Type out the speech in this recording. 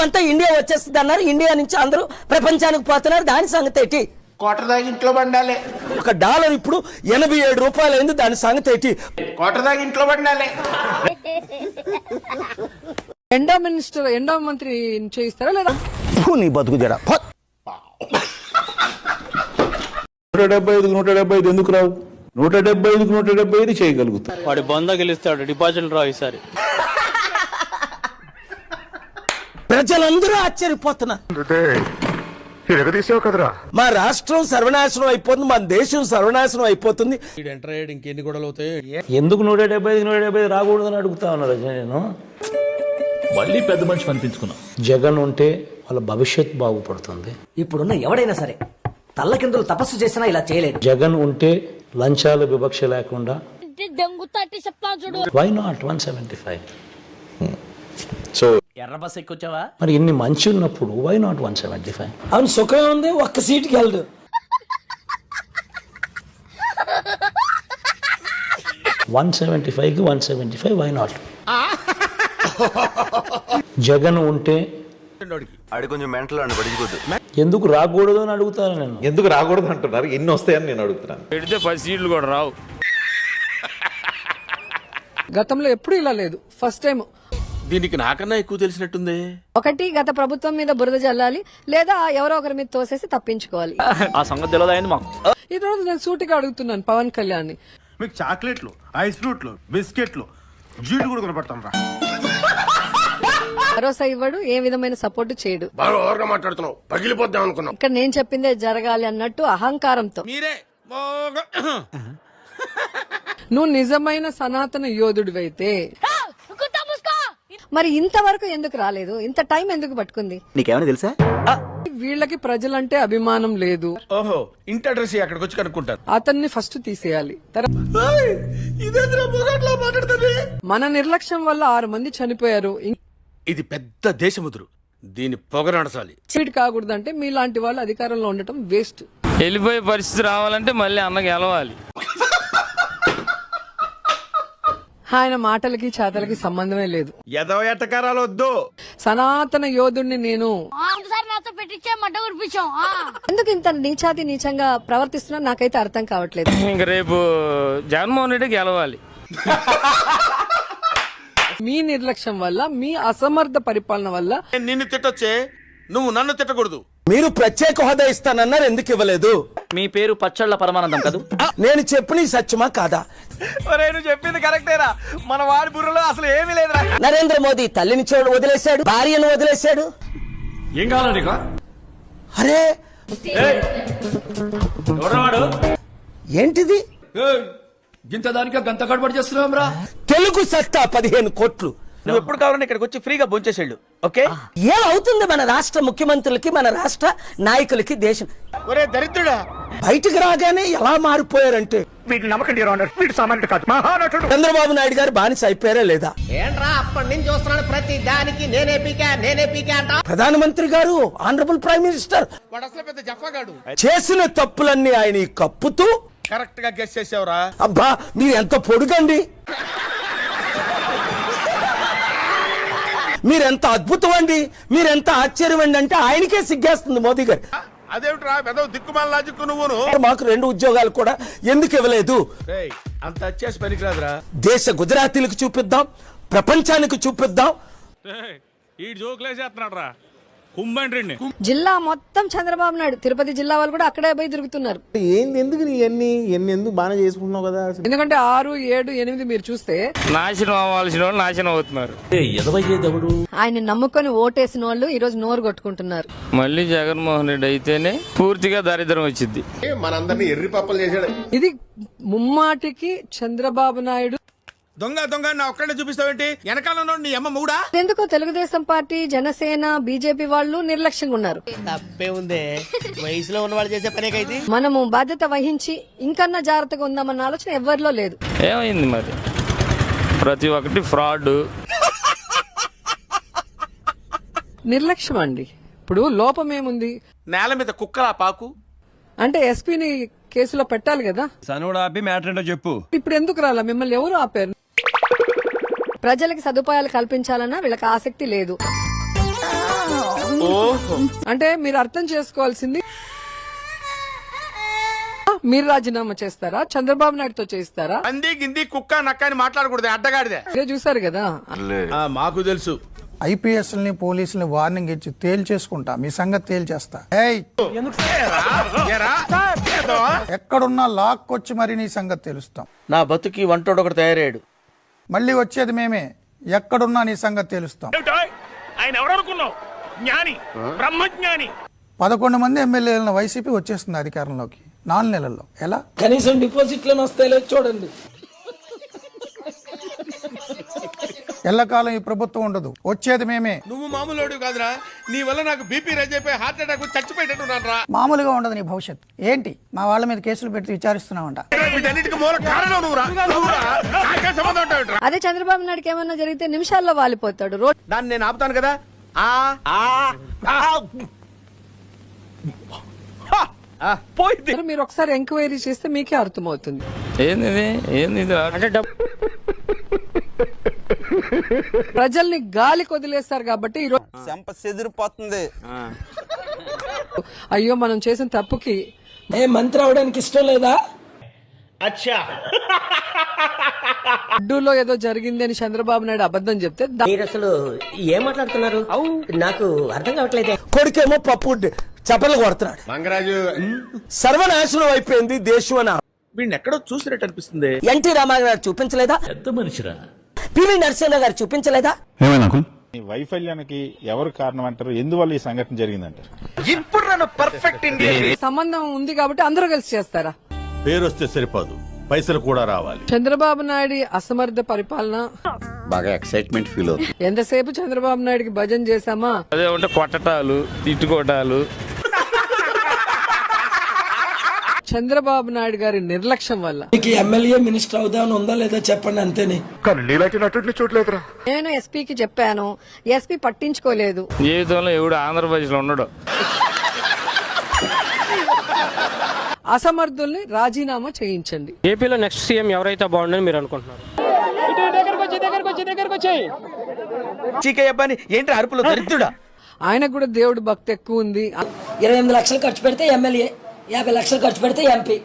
అంతా ఇండియా వచ్చేస్తుంది అన్నారు, ఇండియా నుంచి అందరూ ప్రపంచానికి పోతున్నారు, దాని సంగతి ఏంటి? కోట దాగి ఇంట్లో పండాలి. $1 ఇప్పుడు 87 రూపాయలు అయింది, దాని సంగతి ఏంటి? కోట దాగి ఇంట్లో పండాలి. ఎండో మంత్రి చేయిస్తారా లేదా? నీ బతుకు జరా 175 ఎందుకు రావు? 175 చేయగలుగుతా. వాడి బొంద గెలుస్తాడు, డిపాజిట్లు రావు ఈసారి. ప్రజలందరూ ఆశ్చర్యపోతున్నారు. మా రాష్ట్రం సర్వనాశనం అయిపోతుంది, మన దేశం సర్వనాశనం అయిపోతుంది. ఇంకెన్ని గొడవలు అవుతాయి? ఎందుకు 175 రాకూడదని అడుగుతా ఉన్నారు నేను. మళ్ళీ పెద్ద మనిషి అనిపించుకున్నా. జగన్ ఉంటే వాళ్ళ భవిష్యత్ బాగుపడుతుంది. ఇప్పుడున్న ఎవడైనా సరే తల్లకిందులు తపస్సు చేసినా ఇలా చేయలేడు. జగన్ ఉంటే లంచాల వివక్ష లేకుండా. Why not 175? సో ఎర్ర బస్ ఎక్కొచ్చావా? మరి ఇన్ని మంచి ఉన్నప్పుడు వై నాట్ 175? అవును, సుఖం ఉంది, ఒక్క సీటుకి వెళ్ళడు. 175కి 175 వై నాట్? జగన్ ఉంటే కొంచెం మెంటల్ అండి, పడిపోద్దు. ఎందుకు రాకూడదు అని అడుగుతాను నేను. ఎందుకు రాకూడదు అంటున్నారు? ఎన్ని వస్తాయని నేను అడుగుతున్నాను. పెడితే 10 సీట్లు కూడా రావు. గతంలో ఎప్పుడు ఇలా లేదు, ఫస్ట్ టైం. దీనికి నాకన్నా ఎక్కువ తెలిసినట్టుంది. ఒకటి గత ప్రభుత్వం మీద బురద జల్లాలి, లేదా ఎవరో ఒకరి మీద తోసేసి తప్పించుకోవాలి. ఆ సంగతి తెలియదు మాకు. ఈ రోజు నేను సూటిగా అడుగుతున్నాను పవన్ కళ్యాణ్. మీకు చాక్లెట్లు, ఐస్ ఫ్రూట్లు, బిస్కెట్లు, జీళ్ళు కూడా కొనపడతాం రా. భరోసా ఇవ్వడు, ఏ విధమైన సపోర్ట్ చేయడు. మాట్లాడుతున్నావు, పగిలిపోద్దాం అనుకున్నాం. ఇక్కడ నేను చెప్పిందే జరగాలి అన్నట్టు అహంకారంతో. మీరే నువ్వు నిజమైన సనాతన యోధుడివైతే మరి ఇంతవరకు ఎందుకు రాలేదు? ఇంత టైం ఎందుకు పట్టుకుంది? నీకేమైనా తెలుసా? వీళ్ళకి ప్రజలంటే అభిమానం లేదు. ఓహో, ఇంటి అడ్రస్ అక్కడికి వచ్చి కనుక్కుంటారు. అతన్ని ఫస్ట్ తీసేయాలి. మన నిర్లక్ష్యం వల్ల 6 మంది చనిపోయారు. ఇది పెద్ద దేశముదురు, దీని పొగ నడచాలి. చీట్ కాకూడదంటే మీలాంటి వాళ్ళు అధికారంలో ఉండటం వేస్ట్. వెళ్ళిపోయే పరిస్థితి రావాలంటే మళ్ళీ అన్నకి గెలవాలి. ఆయన మాటలకి చేతలకి సంబంధమే లేదు. ఎదవ ఎట్టకారాలు వద్దు. సనాతన యోధుడిని నేను. ఎందుకు ఇంత నీచంగా ప్రవర్తిస్తున్నా నాకైతే అర్థం కావట్లేదు. ఇంక రేపు జగన్మోహన్ రెడ్డి గెలవాలి. మీ నిర్లక్ష్యం వల్ల, మీ అసమర్థ పరిపాలన వల్ల. నిన్ను తిట్టొచ్చే, నువ్వు నన్ను తిట్టకూడదు. మీరు ప్రత్యేక హోదా ఇస్తానన్నారు, ఎందుకు ఇవ్వలేదు? మీ పేరు పచ్చళ్ళ పరమానందం కదూ? నేను చెప్పిన సత్యమా కాదా? నువ్వు చెప్పింది కరెక్టేరా, మన వాడి బుర్రలో అసలు ఏమీ లేదురా. నరేంద్ర మోదీ తల్లిని వదిలేశాడు, భార్యను వదిలేశాడు. ఏం కావాలి నీకు? అరే ఏంటిది? గింత దానిక గంత గడబడి చేస్తున్నాం రా. తెలుగు సత్తా 15 కోట్లు. నువ్వు ఎప్పుడు కావాలని ఇక్కడికి వచ్చి ఫ్రీగా భోంచేసేళ్ళు. ఓకే, ఏమవుతుంది మన రాష్ట్ర ముఖ్యమంత్రులకి, మన రాష్ట్ర నాయకులకి? దేశం ఒరే దరిద్రుడా, బయటకు రాగానే ఎలా మారిపోయారంటే. వీటిని నమ్మకండి వీటి సామాన్యుడు కాదు, మహానటుడు. చంద్రబాబు నాయుడు గారు బానిస అయిపోయారా లేదా? ఏంట్రా అప్పటి నుంచి చూస్తున్నాను, ప్రతి దానికి నేనే పీకా అంట. ప్రధానమంత్రి గారు, ఆనరబుల్ ప్రైమ్ మినిస్టర్ వాడు అసలు పెద్ద జఫాగాడు. చేసిన తప్పులన్నీ ఆయన కప్పుతూ కరెక్ట్ గా గెస్ చేసావురా. అబ్బా, మీరు ఎంత పొడుగండి, మీరెంత అద్భుతం అండి, మీరెంత ఆశ్చర్యం అండి అంటే ఆయనకే సిగ్గేస్తుంది మోదీ గారు. అదేమిట్రా పెద్ద దిక్కుమాల లాజిక్కు నువ్వును. మాకు 2 ఉద్యోగాలు కూడా ఎందుకు ఇవ్వలేదు? అంత వచ్చేసి పనికిరాదురా. దేశ గుజరాతీలకు చూపిద్దాం, ప్రపంచానికి చూపిద్దాం. ఈ జోకులేసేస్తున్నాడు రా. జిల్లా మొత్తం చంద్రబాబు నాయుడు, తిరుపతి జిల్లా వాళ్ళు కూడా అక్కడే పోయి తిరుగుతున్నారు. ఏంది ఎందుకు నీ ఎన్ని ఎందుకు బాగా చేసుకుంటున్నావు కదా? ఎందుకంటే 6, 7, 8 మీరు చూస్తే నాశనం అవ్వాల్సిన వాళ్ళు నాశనం అవుతున్నారు. ఎదవయ్యేదెవడు? ఆయన నమ్ముకొని ఓటేసిన వాళ్ళు ఈ రోజు నోరు కొట్టుకుంటున్నారు. మళ్ళీ జగన్మోహన్ రెడ్డి అయితేనే పూర్తిగా దారిద్రం వచ్చింది. మనందరినీ ఎర్రి పప్పలు చేశాడు. ఇది ముమ్మాటికి చంద్రబాబు నాయుడు దొంగ నా ఒక్కడే చూపిస్తావేంటి? వెనకాల నీ అమ్మ మూడా? ఎందుకో తెలుగుదేశం పార్టీ, జనసేన, బీజేపీ వాళ్ళు నిర్లక్ష్యంగా ఉన్నారు. తప్పే ఉందే, వయసులో ఉన్న వాళ్ళు చేసే పనేకైతే. మనము బాధ్యత వహించి ఇంకన్నా జాగ్రత్తగా ఉందామన్న ఆలోచన ఎవరిలో లేదు. ఏమైంది మరి? ప్రతి ఒక్కటి ఫ్రాడ్, నిర్లక్ష్యం అండి. ఇప్పుడు లోపం ఏముంది? నేల మీద కుక్కలా పాకు అంటే ఎస్పీని కేసులో పెట్టాలి కదా. సనుడు ఆపి మ్యాటర్ ఏంటో చెప్పు. ఇప్పుడు ఎందుకు రాలా? మిమ్మల్ని ఎవరు ఆపారు? ప్రజలకు సదుపాయాలు కల్పించాలన్నా వీళ్ళకి ఆసక్తి లేదు. అంటే మీరు అర్థం చేసుకోవాల్సింది, మీరు రాజీనామా చేస్తారా, చంద్రబాబు నాయుడుతో చేస్తారా? అంది గింది కుక్క నక్క అని మాట్లాడకూడదు, అడ్డగాడిదే. ఇదే చూసారు కదా. మాకు తెలుసు. ఐపీఎస్ని పోలీసుల్ని వార్నింగ్ ఇచ్చి తేల్చేసుకుంటా, మీ సంగతి తేల్చేస్తా. ఎక్కడున్నా లాక్కొచ్చి మరి నీ సంగతి తెలుస్తాం. నా బతుకి వంటోడు ఒకటి తయారయ్యాడు. మళ్ళీ వచ్చేది మేమే, ఎక్కడున్నా నీ సంగతి తెలుస్తాం. ఆయన ఎవరనుకున్నావు? జ్ఞాని, బ్రహ్మజ్ఞాని. 11 మంది ఎమ్మెల్యేలను వైసీపీ వచ్చేస్తుంది అధికారంలోకి 4 నెలల్లో. ఎలా? కనీసం డిపాజిట్లను వస్తాయో చూడండి. ఎల్లకాలం ఈ ప్రభుత్వం ఉండదు, వచ్చేది మేమే. నువ్వు మామూలు కాదురా, నీ వల్ల నాకు బీపీ రైజ్ అయిపోయి హార్ట్ అటాక్ చచ్చిపోయేటట్టున్నాను రా. మామూలుగా ఉండదు నీ భవిష్యత్. ఏంటి మా వాళ్ళ మీద కేసులు పెట్టి విచారిస్తున్నావంట? వీటన్నిటికీ మూల కారణం నువ్వురా. నాకే సంబంధం ఉంటావుట్రా. అదే చంద్రబాబు నాయుడుకి ఏమన్నా జరిగితే నిమిషాల్లో వాలిపోతాడు. దాన్ని నేను ఆపుతాను కదా. మీరు ఒకసారి ఎంక్వైరీ చేస్తే మీకే అర్థమవుతుంది. ప్రజల్ని గాలి కొదిలేస్తారు కాబట్టి ఈరోజు చెదిరిపోతుంది. అయ్యో మనం చేసిన తప్పుకి మంత్రి అవడానికి ఇష్టం లేదా? అడ్డూలో ఏదో జరిగింది అని చంద్రబాబు నాయుడు అబద్ధం చెప్తే మీరు అసలు ఏం మాట్లాడుతున్నారు? నాకు అర్థం కావట్లేదు. కొడుకేమో పప్పు చపలు కొడుతున్నాడు. మంగరాజు సర్వనాశనం అయిపోయింది దేశం అని వీడిని ఎక్కడో చూసినట్టు అనిపిస్తుంది. ఎన్టీ రామారావు గారు చూపించలేదా? పెద్ద మనిషిరా. పివి నరసింహ గారు చూపించలేదా? ఈ వైఫల్యానికి ఎవరు కారణం అంటారు? ఎందువల్ల ఈ సంఘటన జరిగిందంటారు? ఇప్పుడు నన్ను పర్ఫెక్ట్ సంబంధం ఉంది కాబట్టి అందరూ కలిసి చేస్తారా? పేరు వస్తే సరిపోదు, పైసలు కూడా రావాలి. చంద్రబాబు నాయుడు అసమర్థ పరిపాలన బాగా ఎక్సైట్మెంట్ ఫీల్ అవుతుంది. ఎంతసేపు చంద్రబాబు నాయుడుకి భజన చేశామా? అదే ఉంటే కొట్టటాలు, తిట్టుకోటాలు. చంద్రబాబు నాయుడు గారి నిర్లక్ష్యం వల్ల ఎమ్మెల్యే మినిస్టర్ అవుదామని ఉందా లేదా చెప్పండి, అంతేనే. నేను ఎస్పీకి చెప్పాను, ఎస్పీ పట్టించుకోలేదు. జీవితంలో ఎవడు ఆంధ్రప్రదేశ్ లో ఉన్నాడు. అసమర్థుల్ని రాజీనామా చేయించండి. ఏపీలో నెక్స్ట్ సీఎం ఎవరైతే బాగుండని మీరు అనుకుంటున్నారు? ఏంటి అరుపులు దరిద్రుడా? ఆయనకు కూడా దేవుడు భక్తి ఎక్కువ ఉంది. 28 లక్షలు ఖర్చు పెడితే ఎమ్మెల్యే, 50 లక్షలు ఖర్చు పెడితే ఎంపీ.